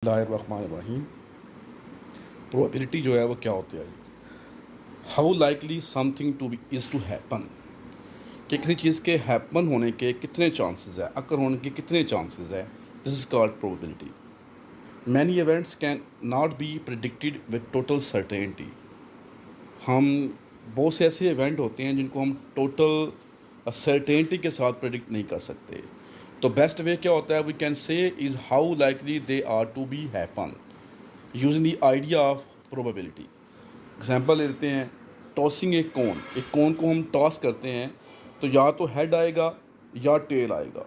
बिस्मिल्लाहिर्रहमानिर्रहीम। प्रोबेबिलिटी जो है वो क्या होती है? How likely something to be is to happen, कि किसी चीज़ के हैपन होने के कितने चांसेस है, अकर होने के कितने चांसेस है। This is called probability. Many events can not be predicted with total certainty. हम बहुत से ऐसे इवेंट होते हैं जिनको हम टोटल सर्टेनिटी के साथ प्रिडिक्ट नहीं कर सकते। तो बेस्ट वे क्या होता है? We can say is how likely they are to be happen using the idea of probability. Example लेते हैं, टॉसिंग एक कोन को हम टॉस करते हैं तो या तो हेड आएगा या टेल आएगा।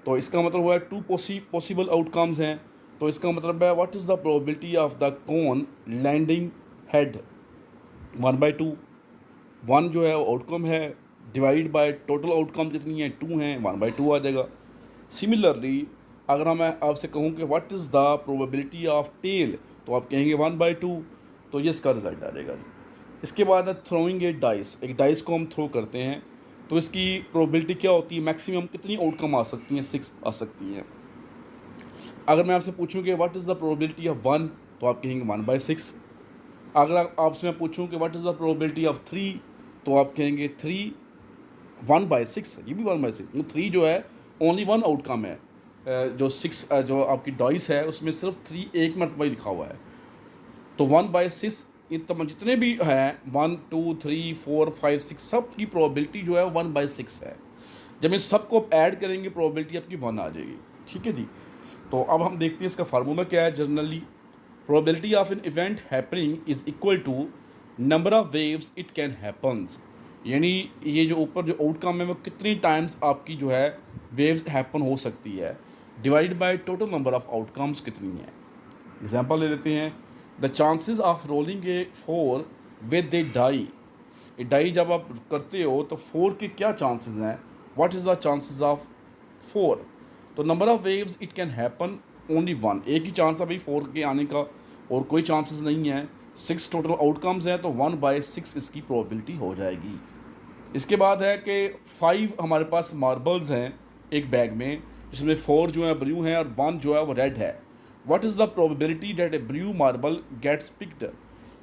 तो इसका मतलब हुआ है टू पॉसिबल आउटकम्स हैं। तो इसका मतलब है what is the probability of the coin landing head? 1/2। One जो है आउटकम है, डिवाइड बाय टोटल आउटकम कितनी है, 2 हैं, 1/2 आ जाएगा। सिमिलरली अगर मैं आपसे कहूँ कि what is the probability of tail, तो आप कहेंगे 1/2। तो ये इसका रिजल्ट आ जाएगा। इसके बाद है थ्रोइंग ए डाइस। एक डाइस को हम थ्रो करते हैं तो इसकी प्रोबेबिलिटी क्या होती है? मैक्सिमम कितनी आउटकम आ सकती हैं? 6 आ सकती हैं। अगर मैं आपसे पूछूं कि what is the probability of 1, तो आप कहेंगे 1/6। अगर आपसे मैं पूछूं कि what is the probability of 3, तो आप कहेंगे 3 1/6। ये भी 1/6। तो 3 जो है ओनली वन आउटकम है। जो 6 जो आपकी डाइस है उसमें सिर्फ 3 एक मरतबा ही लिखा हुआ है। तो 1/6 जितने भी हैं 1 2 3 4 5 6 सब की प्रोबेबिलिटी जो है 1/6 है। जब इन सबको आप ऐड करेंगे प्रोबेबिलिटी आपकी 1 आ जाएगी। ठीक है जी। तो अब हम देखते हैं इसका फार्मूला क्या है। Generally probability of an event happening is equal to number of ways it can happens. यानी ये जो ऊपर जो आउटकम है वो कितनी टाइम्स आपकी जो है वेव्स हैपन हो सकती है, divide by total number of outcomes कितनी है। एग्जांपल ले लेते हैं। The chances of rolling a 4 with a die. A die जब आप करते हो तो 4 के क्या चांसेस हैं? What is the chances of 4? तो number of ways it can happen only 1। एक ही चांस है भाई 4 के आने का, और कोई चांसेस नहीं है। 6 टोटल आउटकम्स हैं तो 1/6 इसकी प्रोबेबिलिटी हो जाएगी। इसके बाद है कि 5 हमारे पास मार्बल्स हैं एक बैग में, जिसमें 4 जो है ब्लू हैं और 1 जो है वो रेड है। What is the probability that a blue marble gets picked?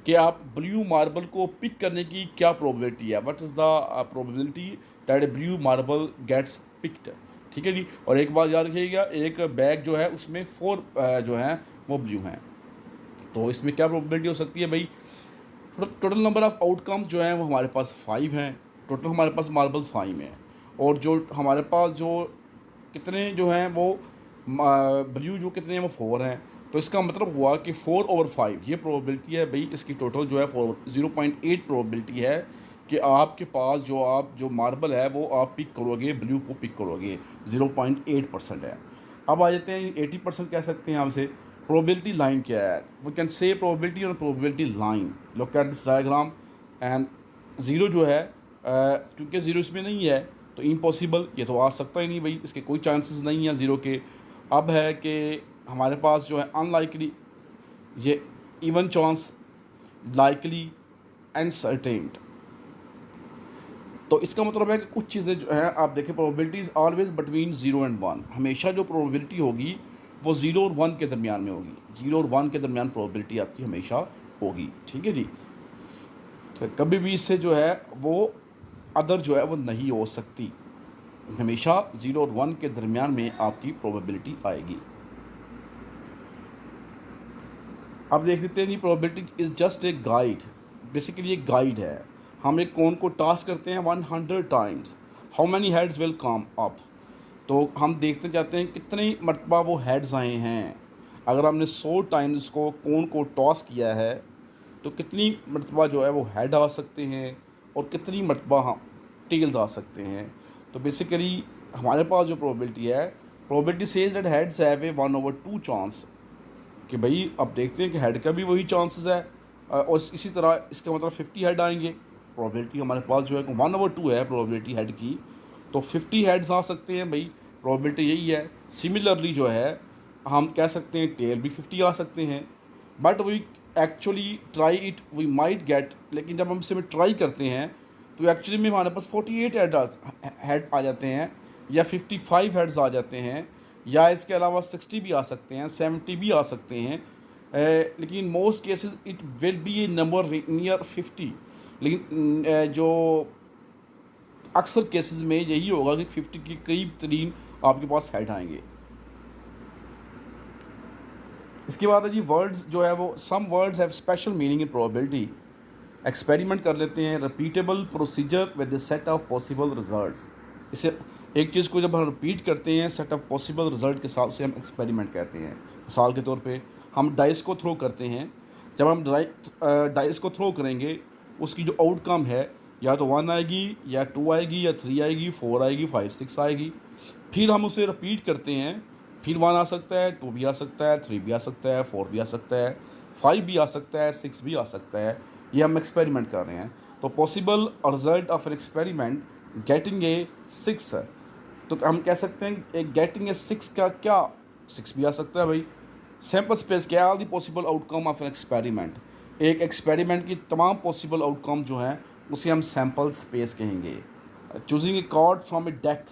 कि आप ब्लू मार्बल को पिक करने की क्या प्रोबेबिलिटी है? What is the probability that a blue marble gets picked? ठीक है जी। और एक बात याद रखिएगा, एक बैग जो है उसमें 4 जो हैं वो ब्लू हैं। तो इसमें क्या प्रोबेबिलिटी हो सकती है भाई? टोटल नंबर ऑफ़ आउटकम्स जो हैं वो हमारे पास 5 हैं। टोटल हमारे पास मार्बल्स 5 हैं, और जो हमारे पास जो कितने जो हैं वो ब्लू जो कितने हैं वो 4 हैं। तो इसका मतलब हुआ कि 4/5 ये प्रोबेबिलिटी है भाई। इसकी टोटल जो है 0.8 प्रोबेबिलिटी है कि आपके पास जो मार्बल है वो आप पिक करोगे, ब्लू को पिक करोगे। 0.8% है। अब आ जाते हैं 80% कह सकते हैं हमसे। प्रोबेबिलिटी लाइन क्या है? वी कैन से प्रोबेबिलिटी और probability line. Look at this diagram. And zero जो है क्योंकि ज़ीरो इसमें नहीं है तो इम्पॉसिबल, ये तो आ सकता ही नहीं भाई, इसके कोई चांसेस नहीं है ज़ीरो के। अब है कि हमारे पास जो है अनलाइकली, ये इवन चांस, लाइकली एंड सर्टेन्ड। तो इसका मतलब है कि कुछ चीज़ें जो हैं आप देखें, प्रोबेबिलिटीज़ ऑलवेज बिटवीन 0 एंड 1। हमेशा जो प्रोबेबिलिटी होगी वो 0 और 1 के दरमियान में होगी। 0 और 1 के दरमियान प्रोबेबिलिटी आपकी हमेशा होगी। ठीक है जी। तो कभी भी इससे जो है वो अदर जो है वो नहीं हो सकती। हमेशा 0 और 1 के दरमियान में आपकी प्रोबेबिलिटी आएगी। अब देख लेते हैं जी, probability is just a guide. Basically एक गाइड है। हम एक कोन को टास्क करते हैं 100 times, how many heads will come up. तो हम देखते जाते हैं कितनी मरतबा वो हेड्स आए हैं। अगर हमने 100 टाइम्स को कोन को टॉस किया है तो कितनी मरतबा जो है वो हेड आ सकते हैं और कितनी मरतबा हम टेल्स आ सकते हैं। तो बेसिकली हमारे पास जो प्रोबेबिलिटी है, probability says that heads have a 1/2 chance, कि भाई अब देखते हैं कि हेड का भी वही चांसेस है। और इसी तरह इसका मतलब 50 हेड आएंगे। प्रोबेबिलिटी हमारे पास जो है 1/2 है प्रोबेबिलिटी हेड की, तो 50 हेड्स आ सकते हैं भाई। प्रोबेबिलिटी यही है। सिमिलरली जो है हम कह सकते हैं टेल भी 50 आ सकते हैं। But we actually try it we might get, लेकिन जब हम इसे ट्राई करते हैं तो एक्चुअली में हमारे पास 48 हेड आ जाते हैं, या 55 हेड्स आ जाते हैं, या इसके अलावा 60 भी आ सकते हैं, 70 भी आ सकते हैं, लेकिन most cases it will be A number near 50। लेकिन जो अक्सर केसेस में यही होगा कि 50 के करीब तरीन आपके पास हेड आएंगे। इसके बाद है जी वर्ड्स जो है वो some words have special meaning in probability. Experiment कर लेते हैं। Repeatable procedure with the set of possible results. इसे एक चीज़ को जब हम रिपीट करते हैं सेट ऑफ पॉसिबल रिजल्ट के साथ उसे हम एक्सपेरिमेंट कहते हैं। मिसाल के तौर पे हम डाइस को थ्रो करते हैं। जब हम डाइस को थ्रो करेंगे उसकी जो आउटकम है या तो 1 आएगी या 2 आएगी या 3 आएगी, 4 आएगी, 5, 6 आएगी। फिर हम उसे रिपीट करते हैं, फिर 1 आ सकता है, 2 भी आ सकता है, 3 भी आ सकता है, 4 भी आ सकता है, 5 भी आ सकता है, 6 भी आ सकता है। ये हम एक्सपेरिमेंट कर रहे हैं। तो possible result of an experiment getting a 6 है। तो हम कह सकते हैं गेटिंग ए 6 का क्या 6 भी आ सकता है भाई। सैम्पल स्पेस क्या है? All the possible outcome of an experiment. एक एक्सपेरिमेंट की तमाम पॉसिबल आउटकम जो हैं उसे हम सैम्पल स्पेस कहेंगे। Choosing a card from a deck.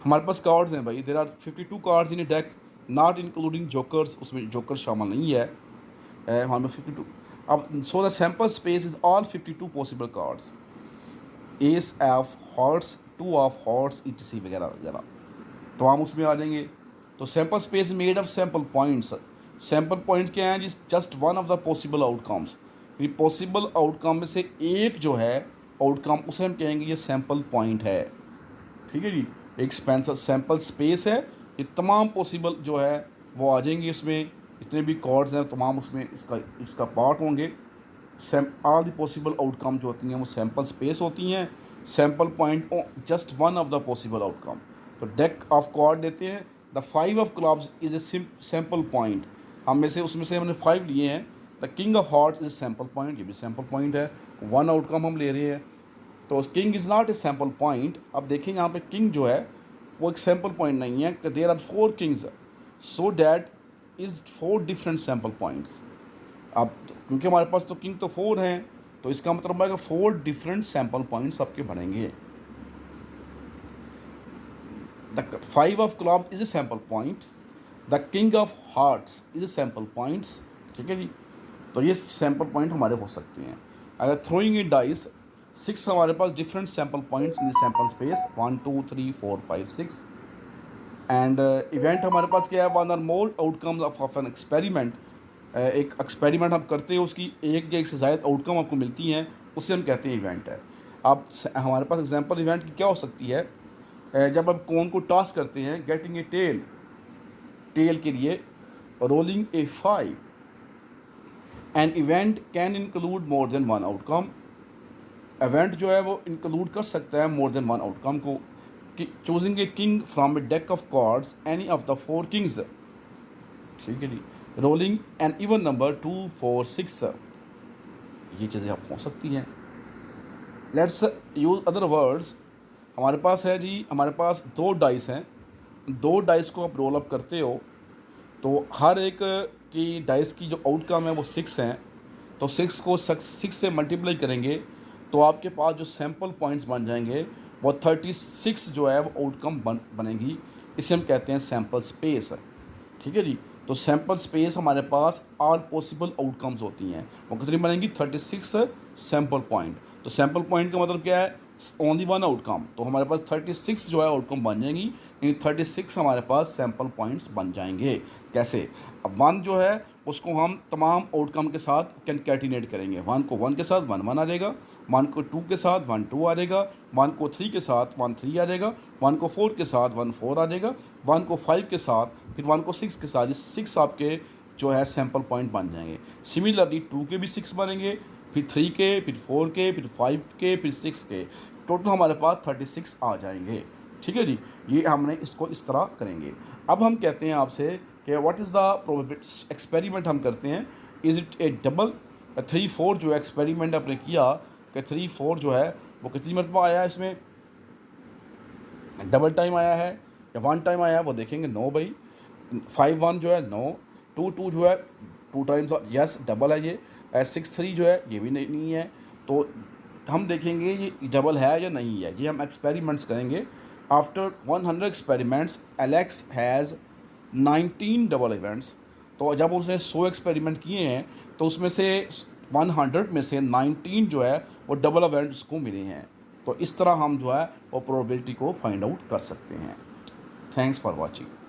हमारे पास कार्ड्स हैं भाई, there are 52 cards in a deck not including jokers. उसमें जोकर शामिल नहीं है हमारे पास 52। अब so the sample space is all 52 possible cards, ace of hearts, 2 of hearts, etc वगैरह वगैरह। तो हम उसमें आ जाएंगे। तो sample space made of sample points. Sample point क्या है? जिस just one of the possible outcomes. ये पॉसिबल आउटकम में से एक जो है आउटकम उसे हम कहेंगे ये सैम्पल पॉइंट है। ठीक है जी। एक सैम्पल स्पेस है, ये तमाम पॉसिबल जो है वो आ जाएंगे इसमें। जितने भी कॉर्ड्स हैं तमाम उसमें इसका पार्ट होंगे। ऑल द पॉसिबल आउटकम जो होती हैं वो सैम्पल स्पेस होती हैं। Sample point just one of the possible outcome. तो डेक ऑफ कॉर्ड देते हैं। The 5 of clubs is a sample point. हम में से उसमें से हमने 5 लिए हैं। The king of heart is a sample point, ये भी सैम्पल पॉइंट है। 1 आउटकम हम ले रहे हैं। तो king is not a sample point. अब देखें यहाँ पे किंग जो है वो एक सैम्पल पॉइंट नहीं है। There are 4 kings, so that is 4 different sample points. अब क्योंकि हमारे पास तो किंग तो 4 हैं तो इसका मतलब है कि 4 डिफरेंट सैम्पल पॉइंट्स आपके बनेंगे। The 5 of club is a sample point. The king of hearts is a sample points. ठीक है जी। तो ये सैम्पल पॉइंट हमारे हो सकते हैं। अगर थ्रोइंग इन डाइस 6 हमारे पास different sample points in sample space 1 2 3 4 5 6। And event हमारे पास क्या है? 1 और more outcomes of an experiment. एक एक्सपेरिमेंट हम करते हैं उसकी एक या एक से ज़्यादा आउटकम आपको मिलती हैं, उसे हम कहते हैं इवेंट है। अब हमारे पास एग्जांपल इवेंट की क्या हो सकती है? जब हम कौन को टास्क करते हैं गेटिंग ए टेल, टेल के लिए rolling A 5। An event can include more than 1 outcome. Event जो है वो इंक्लूड कर सकता है मोर देन 1 आउटकम को। कि choosing a king from a deck of cards any of the 4 kings. ठीक है जी। Rolling an even number 2 4 6। ये चीज़ें आप हो सकती हैं। Let's use other words. हमारे पास है जी, हमारे पास 2 डाइस हैं। 2 डाइस को आप रोल अप करते हो तो हर एक की डाइस की जो आउटकम है वो 6 हैं। तो 6 को 6 से मल्टीप्लाई करेंगे तो आपके पास जो सैम्पल पॉइंट्स बन जाएंगे वो 36 जो है वो आउटकम बनेगी। इसे हम कहते हैं सैम्पल स्पेस। ठीक है जी। तो सैम्पल स्पेस हमारे पास ऑल पॉसिबल आउटकम्स होती हैं, वो कितनी बनेंगी? 36 सैम्पल पॉइंट। तो सैम्पल पॉइंट का मतलब क्या है? Only 1 outcome. तो हमारे पास 36 जो है आउटकम बन जाएंगी, यानी 36 हमारे पास सैम्पल पॉइंट्स बन जाएंगे। कैसे? अब 1 जो है उसको हम तमाम आउटकम के साथ कैनकैटिनेट करेंगे। 1 को 1 के साथ 1 1 आ जाएगा, 1 को 2 के साथ 1 2 आ जाएगा, 1 को 3 के साथ 1 3 आ जाएगा, 1 को 4 के साथ 1 4 आ जाएगा, 1 को 5 के साथ, फिर 1 को 6 के साथ। ये 6 आपके जो है सैम्पल पॉइंट बन जाएंगे। सिमिलरली 2 के भी 6 बनेंगे, फिर 3 के, फिर 4 के, फिर 5 के, फिर 6 के। टोटल हमारे पास 36 आ जाएंगे। ठीक है जी। ये हमने इसको इस तरह करेंगे। अब हम कहते हैं आपसे कि what is the probability experiment हम करते हैं। Is it A double? 3 4 जो एक्सपेरिमेंट आपने किया कि 3 4 जो है वो कितनी मरतबा आया है? इसमें डबल टाइम आया है या 1 टाइम आया है? वो देखेंगे। नो भाई। 5 1 जो है नो। 2 2 जो है 2 टाइम्स यस डबल है ये। 6 3 जो है ये भी नहीं है। तो हम देखेंगे ये डबल है या नहीं है। ये हम एक्सपेरिमेंट्स करेंगे after 100 experiments Alex has 19 double events. तो जब उसने 100 एक्सपेरिमेंट किए हैं तो उसमें से 100 में से 19 जो है वो डबल इवेंट्स को मिले हैं। तो इस तरह हम जो है वो प्रोबेबिलिटी को फाइंड आउट कर सकते हैं। Thanks for watching.